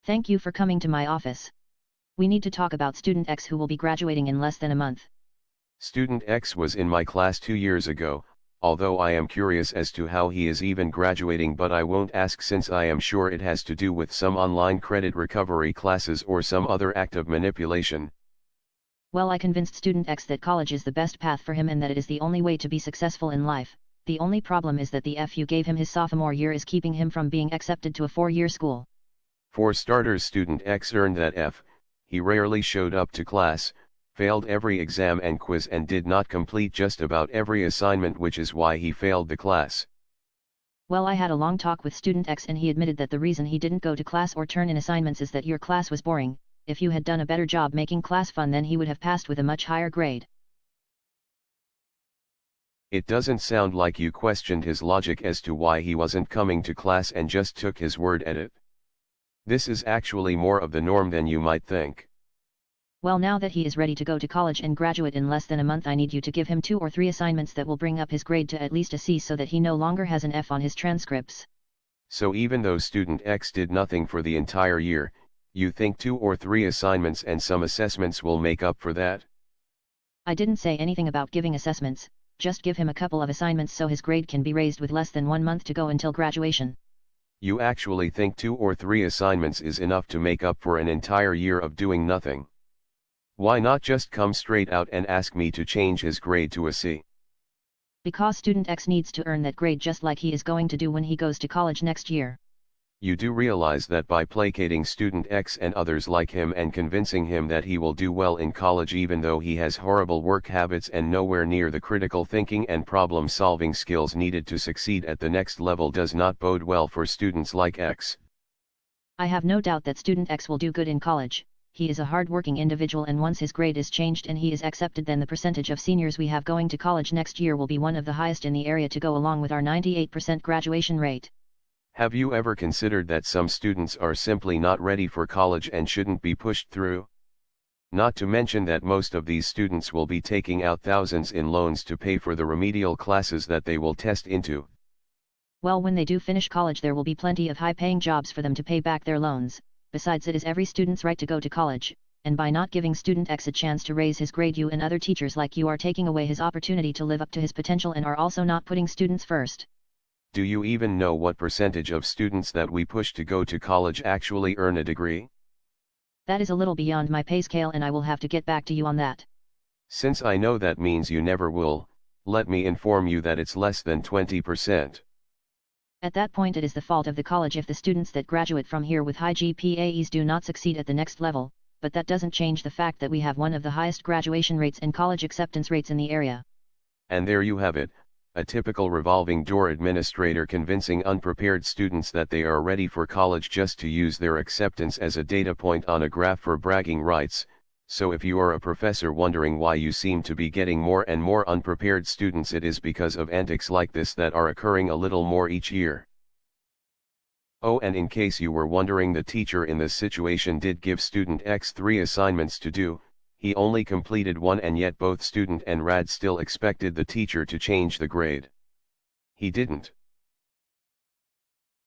Thank you for coming to my office. We need to talk about student X who will be graduating in less than a month. Student X was in my class 2 years ago, although I am curious as to how he is even graduating, but I won't ask since I am sure it has to do with some online credit recovery classes or some other act of manipulation. Well, I convinced student X that college is the best path for him and that it is the only way to be successful in life. The only problem is that the F you gave him his sophomore year is keeping him from being accepted to a 4-year school. For starters, student X earned that F. He rarely showed up to class, failed every exam and quiz, and did not complete just about every assignment, which is why he failed the class. Well, I had a long talk with student X and he admitted that the reason he didn't go to class or turn in assignments is that your class was boring. If you had done a better job making class fun, then he would have passed with a much higher grade. It doesn't sound like you questioned his logic as to why he wasn't coming to class and just took his word at it. This is actually more of the norm than you might think. Well, now that he is ready to go to college and graduate in less than a month, I need you to give him 2 or 3 assignments that will bring up his grade to at least a C so that he no longer has an F on his transcripts. So even though student X did nothing for the entire year, you think 2 or 3 assignments and some assessments will make up for that? I didn't say anything about giving assessments, just give him a couple of assignments so his grade can be raised with less than 1 month to go until graduation. You actually think 2 or 3 assignments is enough to make up for an entire year of doing nothing? Why not just come straight out and ask me to change his grade to a C? Because student X needs to earn that grade just like he is going to do when he goes to college next year. You do realize that by placating student X and others like him and convincing him that he will do well in college even though he has horrible work habits and nowhere near the critical thinking and problem-solving skills needed to succeed at the next level does not bode well for students like X. I have no doubt that student X will do good in college. He is a hard-working individual, and once his grade is changed and he is accepted, then the percentage of seniors we have going to college next year will be one of the highest in the area to go along with our 98% graduation rate. Have you ever considered that some students are simply not ready for college and shouldn't be pushed through? Not to mention that most of these students will be taking out thousands in loans to pay for the remedial classes that they will test into. Well, when they do finish college, there will be plenty of high-paying jobs for them to pay back their loans. Besides, it is every student's right to go to college, and by not giving student X a chance to raise his grade, you and other teachers like you are taking away his opportunity to live up to his potential and are also not putting students first. Do you even know what percentage of students that we push to go to college actually earn a degree? That is a little beyond my pay scale, and I will have to get back to you on that. Since I know that means you never will, let me inform you that it's less than 20%. At that point, it is the fault of the college if the students that graduate from here with high GPAs do not succeed at the next level, but that doesn't change the fact that we have one of the highest graduation rates and college acceptance rates in the area. And there you have it, a typical revolving door administrator convincing unprepared students that they are ready for college just to use their acceptance as a data point on a graph for bragging rights. So if you are a professor wondering why you seem to be getting more and more unprepared students, it is because of antics like this that are occurring a little more each year. Oh, and in case you were wondering, the teacher in this situation did give student X 3 assignments to do. He only completed 1, and yet both student and Rad still expected the teacher to change the grade. He didn't.